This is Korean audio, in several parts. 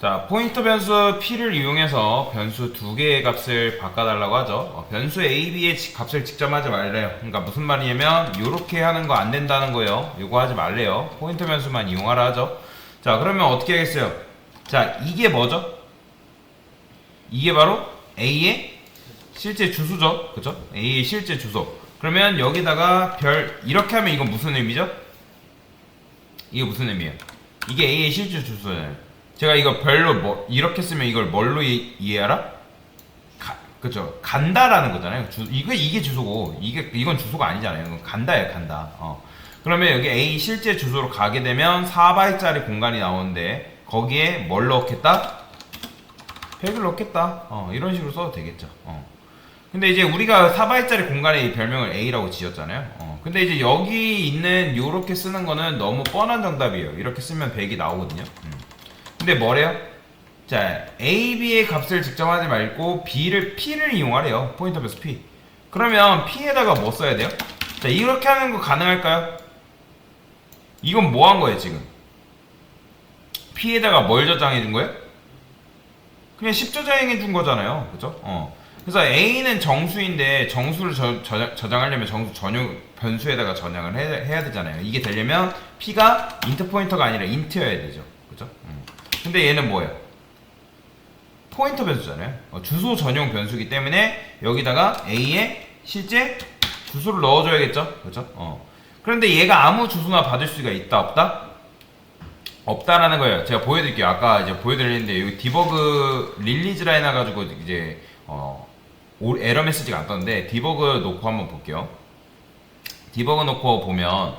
자, 포인터 변수 p를 이용해서 변수 두 개의 값을 바꿔달라고 하죠. 변수 a, b의 값을 직접 하지 말래요. 그러니까 무슨 말이냐면 이렇게 하는 거 안 된다는 거예요. 이거 하지 말래요. 포인터 변수만 이용하라 하죠. 자, 그러면 어떻게 하겠어요? 자, 이게 뭐죠? 이게 바로 a의 실제 주소죠. 그죠? a의 실제 주소. 그러면 여기다가 별 이렇게 하면 이건 무슨 의미죠? 이게 무슨 의미예요? 이게 a의 실제 주소잖아요. 제가 이거 별로 이렇게 쓰면 이걸 뭘로 이해하라? 그죠? 간다라는 거잖아요. 이게 주소고 이건 주소가 아니잖아요. 이건 간다예요, 간다. 그러면 여기 A 실제 주소로 가게 되면 4바이트짜리 공간이 나오는데 거기에 뭘 넣겠다? 100을 넣겠다. 이런 식으로 써도 되겠죠. 근데 이제 우리가 4바이트짜리 공간에 이 별명을 A라고 지었잖아요. 근데 이제 여기 있는 요렇게 쓰는 거는 너무 뻔한 정답이에요. 이렇게 쓰면 100이 나오거든요. 근데 뭐래요? 자, A, B의 값을 직접 하지 말고 P를 이용하래요. 포인터 변수 P. 그러면 P에다가 뭐 써야 돼요? 자, 이렇게 하는 거 가능할까요? 이건 뭐 한 거예요, 지금? P에다가 뭘 저장해 준 거예요? 그냥 10 저장해 준 거잖아요. 그죠? 그래서 A는 정수인데 정수를 저장하려면 정수 전용 변수에다가 저장을 해야 되잖아요. 이게 되려면 P가 인트 포인터가 아니라 인트여야 되죠. 그죠? 근데 얘는 뭐예요? 포인터 변수잖아요. 주소 전용 변수이기 때문에 여기다가 A의 실제 주소를 넣어줘야겠죠? 그죠? 그런데 얘가 아무 주소나 받을 수가 있다, 없다? 없다라는 거예요. 제가 보여드릴게요. 아까 이제 보여드렸는데 여기 디버그 릴리즈 라인 해가지고 이제 에러 메시지가 안 떴는데 디버그 놓고 한번 볼게요. 디버그 놓고 보면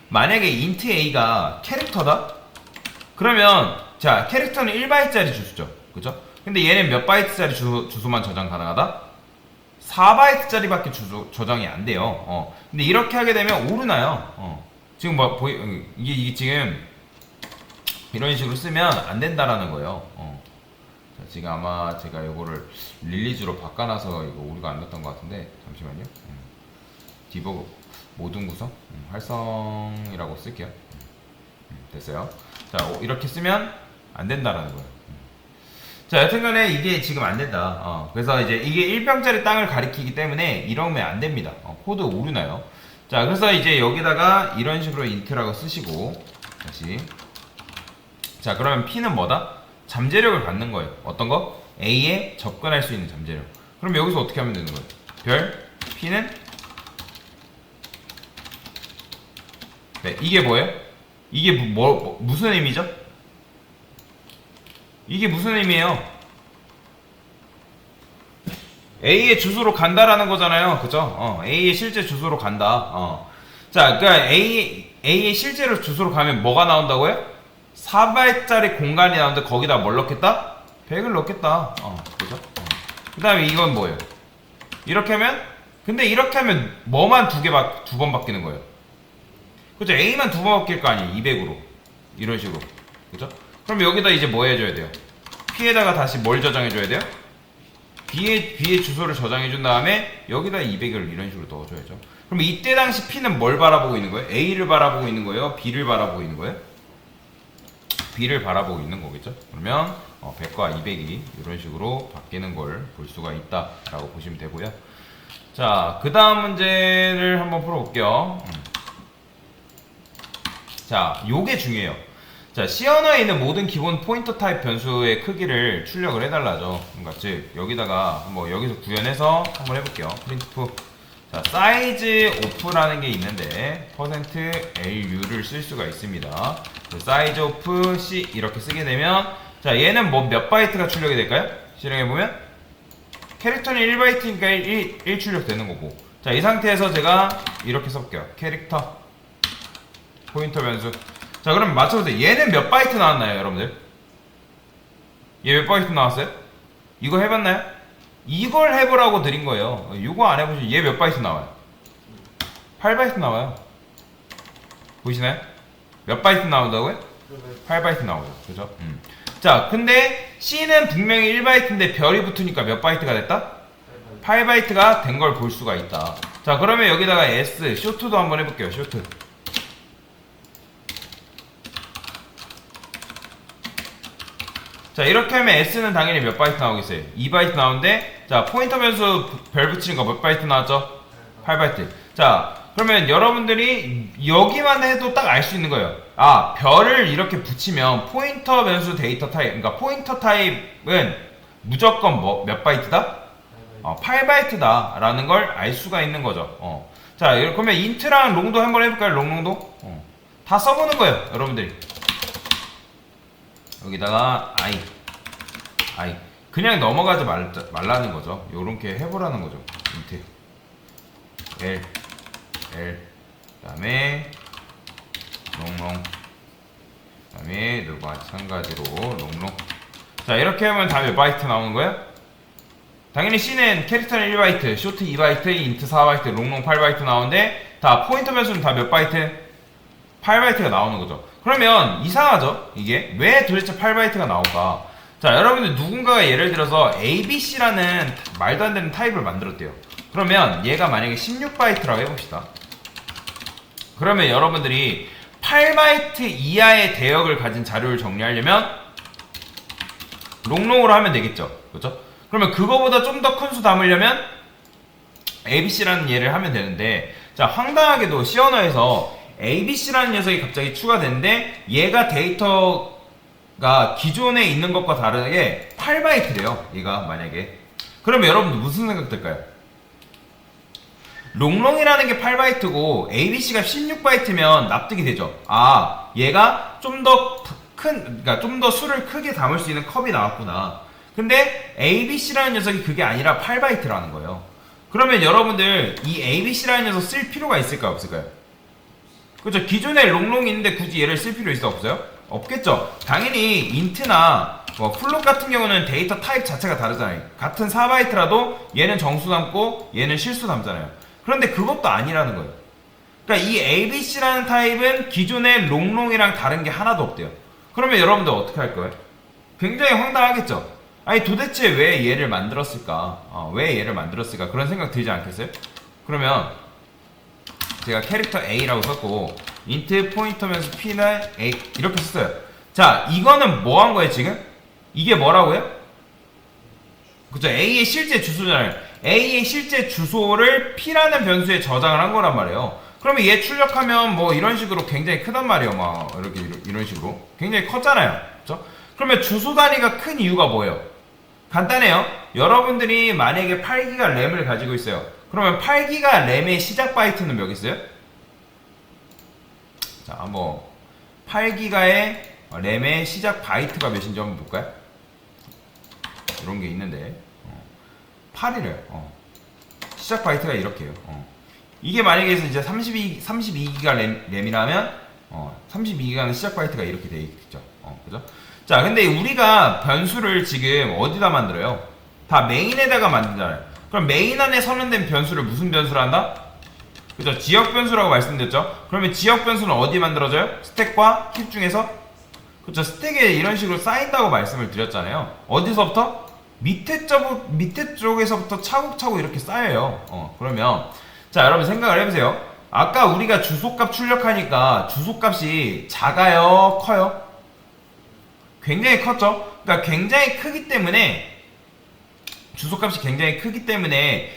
만약에 int a가 캐릭터다? 그러면 자, 캐릭터는 1바이트짜리 주소죠. 그죠? 근데 얘는 몇 바이트짜리 주소만 저장 가능하다? 4바이트짜리밖에 저장이 안 돼요. 근데 이렇게 하게 되면 오르나요? 지금 뭐 이게 지금 이런 식으로 쓰면 안 된다라는 거예요. 자, 지금 아마 제가 이거를 릴리즈로 바꿔놔서 이거 오류가 안 났던 것 같은데 잠시만요. 디버그 모든 구성 활성이라고 쓸게요. 됐어요. 자, 이렇게 쓰면 안 된다라는 거예요. 자, 여튼간에 이게 지금 안 된다. 그래서 이제 이게 1평짜리 땅을 가리키기 때문에 이러면 안 됩니다. 코드 오류나요. 자, 그래서 이제 여기다가 이런 식으로 인트라고 쓰시고 다시. 자, 그러면 P는 뭐다? 잠재력을 갖는 거예요. 어떤 거? A에 접근할 수 있는 잠재력. 그럼 여기서 어떻게 하면 되는 거예요? 별 P는 네, 이게 뭐예요? 이게 무슨 의미죠? 이게 무슨 의미예요? A의 주소로 간다라는 거잖아요. 그죠? A의 실제 주소로 간다. 자, 그러니까 A의 실제로 주소로 가면 뭐가 나온다고요? 4바이트짜리 공간이 나오는데 거기다 뭘 넣겠다? 100을 넣겠다. 그죠? 그 다음에 이건 뭐예요? 이렇게 하면? 근데 이렇게 하면 뭐만 두 번 바뀌는 거예요? 그죠? A만 두 번 바뀔 거 아니에요? 200으로. 이런 식으로. 그죠? 그럼 여기다 이제 뭐 해줘야 돼요? P에다가 다시 뭘 저장해줘야 돼요? B의 주소를 저장해준 다음에 여기다 200을 이런 식으로 넣어줘야죠. 그럼 이때 당시 P는 뭘 바라보고 있는 거예요? A를 바라보고 있는 거예요? B를 바라보고 있는 거예요? B를 바라보고 있는 거겠죠? 그러면 100과 200이 이런 식으로 바뀌는 걸 볼 수가 있다라고 보시면 되고요. 자, 그 다음 문제를 한번 풀어볼게요. 자, 요게 중요해요. 자, C 언어에 있는 모든 기본 포인터 타입 변수의 크기를 출력을 해달라죠. 그러니까 즉 여기다가 한번 여기서 구현해서 한번 해볼게요. 프린트프. 자, 사이즈 오프라는 게 있는데 %LU를 쓸 수가 있습니다. 사이즈 오프 C 이렇게 쓰게 되면 자, 얘는 뭐 몇 바이트가 출력이 될까요? 실행해보면 캐릭터는 1바이트니까 1 출력되는 거고. 자, 이 상태에서 제가 이렇게 써볼게요. 캐릭터 포인터 변수. 자, 그럼 맞춰보세요. 얘는 몇 바이트 나왔나요, 여러분들? 얘 몇 바이트 나왔어요? 이거 해봤나요? 이걸 해보라고 드린 거예요. 이거 안 해보시면 얘 몇 바이트 나와요? 8바이트 나와요. 보이시나요? 몇 바이트 나온다고요? 8바이트 나오죠. 그죠? 자, 근데 C는 분명히 1바이트인데 별이 붙으니까 몇 바이트가 됐다? 8바이트가 된 걸 볼 수가 있다. 자, 그러면 여기다가 S, 쇼트도 한번 해볼게요. 쇼트. 자, 이렇게 하면 S는 당연히 몇 바이트 나오겠어요? 2바이트 나오는데, 자, 포인터 변수 별 붙이는 거 몇 바이트 나왔죠? 8바이트. 자, 그러면 여러분들이 여기만 해도 딱 알 수 있는 거예요. 아, 별을 이렇게 붙이면 포인터 변수 데이터 타입, 그러니까 포인터 타입은 무조건 몇 바이트다? 8바이트다 라는 걸 알 수가 있는 거죠. 자, 그러면 인트랑 롱도 한번 해볼까요? 롱도? 다 써보는 거예요, 여러분들이. 여기다가 I 그냥 넘어가지 말라는 거죠. 요렇게 해보라는 거죠. 인트 L 그 다음에 롱 그 다음에 누가 마찬가지로 롱. 자, 이렇게 하면 다 몇 바이트 나오는 거예요? 당연히 C는 캐릭터는 1바이트, 쇼트 2바이트, 인트 4바이트, 롱 8바이트 나오는데 다 포인터 변수는 다 몇 바이트? 8바이트가 나오는 거죠. 그러면 이상하죠? 이게 왜 도대체 8바이트가 나올까? 자, 여러분들 누군가가 예를 들어서 ABC라는 말도 안 되는 타입을 만들었대요. 그러면 얘가 만약에 16바이트라고 해봅시다. 그러면 여러분들이 8바이트 이하의 대역을 가진 자료를 정리하려면 롱으로 하면 되겠죠. 그렇죠? 그러면 그거보다 좀 더 큰 수 담으려면 ABC라는 예를 하면 되는데, 자, 황당하게도 C 언어에서 ABC라는 녀석이 갑자기 추가됐는데 얘가 데이터가 기존에 있는 것과 다르게 8바이트래요. 얘가 만약에. 그러면 여러분들 무슨 생각 들까요? 롱롱이라는 게 8바이트고 ABC가 16바이트면 납득이 되죠. 아, 얘가 좀 더 그러니까 좀 더 수를 크게 담을 수 있는 컵이 나왔구나. 근데 ABC라는 녀석이 그게 아니라 8바이트라는 거예요. 그러면 여러분들 이 ABC라는 녀석 쓸 필요가 있을까요? 없을까요? 그렇죠. 기존에 롱롱이 있는데 굳이 얘를 쓸 필요 있어? 없어요? 없겠죠. 당연히 인트나 플롯 같은 경우는 데이터 타입 자체가 다르잖아요. 같은 4바이트라도 얘는 정수 담고 얘는 실수 담잖아요. 그런데 그것도 아니라는 거예요. 그러니까 이 ABC라는 타입은 기존의 롱롱이랑 다른 게 하나도 없대요. 그러면 여러분들 어떻게 할 거예요? 굉장히 황당하겠죠. 아니 도대체 왜 얘를 만들었을까? 왜 얘를 만들었을까? 그런 생각 들지 않겠어요? 그러면 제가 캐릭터 A라고 썼고 int 포인터 변수 P는 A 이렇게 썼어요. 자, 이거는 뭐 한 거예요 지금? 이게 뭐라고요? 그쵸, A의 실제 주소잖아요. A의 실제 주소를 P라는 변수에 저장을 한 거란 말이에요. 그러면 얘 출력하면 뭐 이런 식으로 굉장히 크단 말이에요. 막 이렇게 이런 식으로 굉장히 컸잖아요. 그쵸? 그러면 주소 단위가 큰 이유가 뭐예요? 간단해요. 여러분들이 만약에 8기가 램을 가지고 있어요. 그러면 8기가 램의 시작 바이트는 몇 있어요? 자, 한번 8기가의 램의 시작 바이트가 몇인지 한번 볼까요? 이런 게 있는데 8이래요. 시작 바이트가 이렇게요. 이게 만약에 이제 32기가 램이라면 32기가는 시작 바이트가 이렇게 돼 있죠. 그죠? 자, 근데 우리가 변수를 지금 어디다 만들어요? 다 메인에다가 만들잖아요. 그럼 메인 안에 선언된 변수를 무슨 변수로 한다? 그죠? 지역 변수라고 말씀드렸죠? 그러면 지역 변수는 어디 만들어져요? 스택과 힙 중에서? 그죠? 스택에 이런 식으로 쌓인다고 말씀을 드렸잖아요. 어디서부터? 밑에 쪽에서부터 차곡차곡 이렇게 쌓여요. 그러면 자, 여러분 생각을 해보세요. 아까 우리가 주소값 출력하니까 주소값이 작아요? 커요? 굉장히 컸죠? 그러니까 굉장히 크기 때문에 주소값이 굉장히 크기 때문에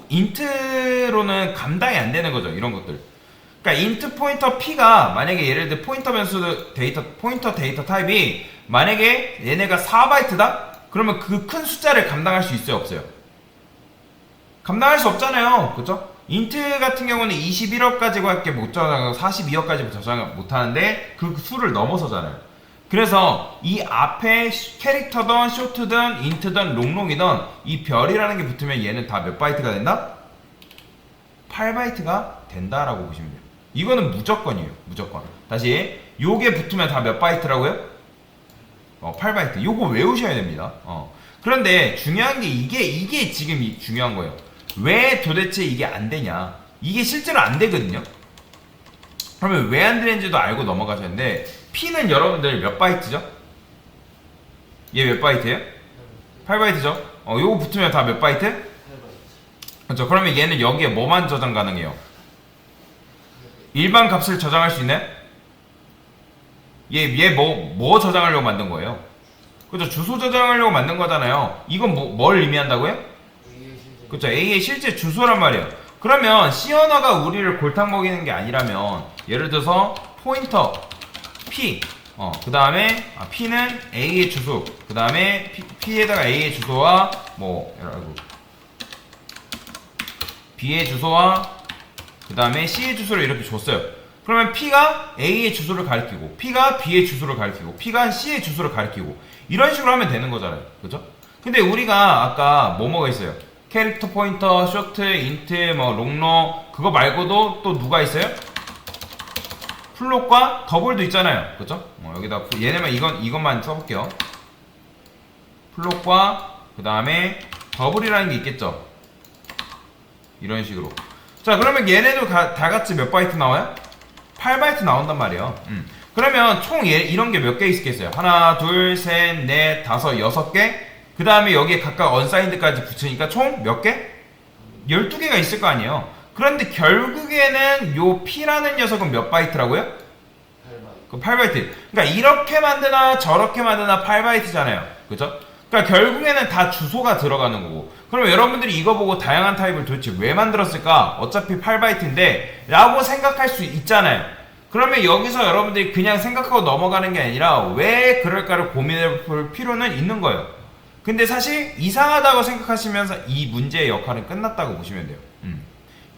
인트로는 감당이 안 되는 거죠. 이런 것들. 그러니까 인트 포인터 P가 만약에 예를 들어 포인터 변수 포인터 데이터 타입이 만약에 얘네가 4바이트다? 그러면 그 큰 숫자를 감당할 수 있어요? 없어요? 감당할 수 없잖아요. 그죠? 인트 같은 경우는 21억까지밖에 못 저장하고 42억까지 저장 못 하는데 그 수를 넘어서잖아요. 그래서 이 앞에 캐릭터든 쇼트든 인트든 롱롱이든 이 별이라는 게 붙으면 얘는 다 몇 바이트가 된다? 8바이트가 된다라고 보시면 돼요. 이거는 무조건이에요. 무조건. 다시 요게 붙으면 다 몇 바이트라고요? 8바이트. 요거 외우셔야 됩니다. 그런데 중요한 게 이게 지금 중요한 거예요. 왜 도대체 이게 안 되냐? 이게 실제로 안 되거든요. 그러면 왜 안 되는지도 알고 넘어가셨는데 P는 여러분들 몇 바이트죠? 얘 몇 바이트예요? 8바이트죠? 요거 붙으면 다 몇 바이트? 그렇죠. 그러면 얘는 여기에 뭐만 저장 가능해요? 일반 값을 저장할 수 있나요? 얘 뭐 저장하려고 만든 거예요? 그죠? 주소 저장하려고 만든 거잖아요. 이건 뭘 의미한다고요? 그죠? A의 실제 주소란 말이에요. 그러면 C 언어가 우리를 골탕 먹이는 게 아니라면 예를 들어서 포인터 P 그 다음에 P는 A의 주소 그 다음에 P에다가 A의 주소와 B의 주소와 그 다음에 C의 주소를 이렇게 줬어요. 그러면 P가 A의 주소를 가리키고 P가 B의 주소를 가리키고 P가 C의 주소를 가리키고 이런 식으로 하면 되는 거잖아요. 그죠? 근데 우리가 아까 뭐가 있어요? 캐릭터 포인터, 쇼트, 인트, 롱러 그거 말고도 또 누가 있어요? 플롯과 더블도 있잖아요. 그죠? 여기다 얘네만 이것만 써볼게요. 플롯과 그 다음에 더블이라는 게 있겠죠? 이런 식으로. 자, 그러면 얘네도 다 같이 몇 바이트 나와요? 8바이트 나온단 말이에요. 그러면 총 이런 게 몇 개 있겠어요? 하나, 둘, 셋, 넷, 다섯, 6개? 그 다음에 여기에 각각 언사인드까지 붙이니까 총 몇 개? 12개가 있을 거 아니에요. 그런데 결국에는 요 P라는 녀석은 몇 바이트라고요? 8바이트. 그 8바이트. 그러니까 이렇게 만드나 저렇게 만드나 8바이트잖아요. 그죠? 그러니까 결국에는 다 주소가 들어가는 거고. 그럼 여러분들이 이거 보고 다양한 타입을 도대체 왜 만들었을까? 어차피 8바이트인데 라고 생각할 수 있잖아요. 그러면 여기서 여러분들이 그냥 생각하고 넘어가는 게 아니라 왜 그럴까를 고민해 볼 필요는 있는 거예요. 근데 사실 이상하다고 생각하시면서 이 문제의 역할은 끝났다고 보시면 돼요.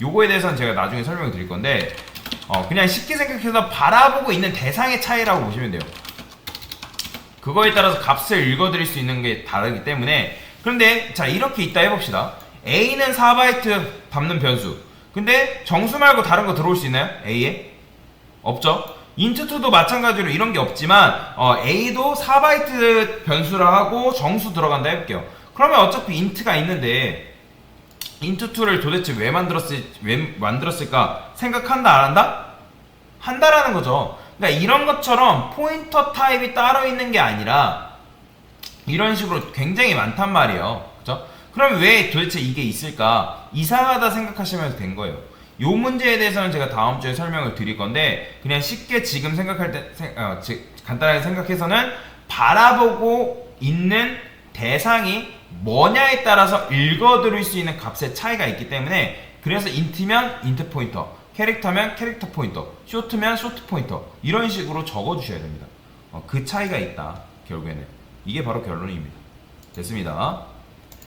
요거에 대해서는 제가 나중에 설명을 드릴 건데 그냥 쉽게 생각해서 바라보고 있는 대상의 차이라고 보시면 돼요. 그거에 따라서 값을 읽어드릴 수 있는 게 다르기 때문에. 그런데 자, 이렇게 있다 해봅시다. A는 4바이트 담는 변수. 근데 정수 말고 다른 거 들어올 수 있나요? A에? 없죠? int2도 마찬가지로 이런 게 없지만 A도 4바이트 변수라 하고 정수 들어간다 해볼게요. 그러면 어차피 int가 있는데 int2를 도대체 왜 만들었을까 생각한다 안 한다? 한다라는 거죠. 그러니까 이런 것처럼 포인터 타입이 따로 있는 게 아니라 이런 식으로 굉장히 많단 말이에요. 그죠? 그럼 왜 도대체 이게 있을까? 이상하다 생각하시면 된 거예요. 요 문제에 대해서는 제가 다음 주에 설명을 드릴 건데 그냥 쉽게 지금 생각할 때 간단하게 생각해서는 바라보고 있는 대상이 뭐냐에 따라서 읽어들을 수 있는 값의 차이가 있기 때문에 그래서 int면 int 포인터, 캐릭터면 캐릭터 포인터, 쇼트면 쇼트 포인터 이런 식으로 적어주셔야 됩니다. 그 차이가 있다 결국에는. 이게 바로 결론입니다. 됐습니다.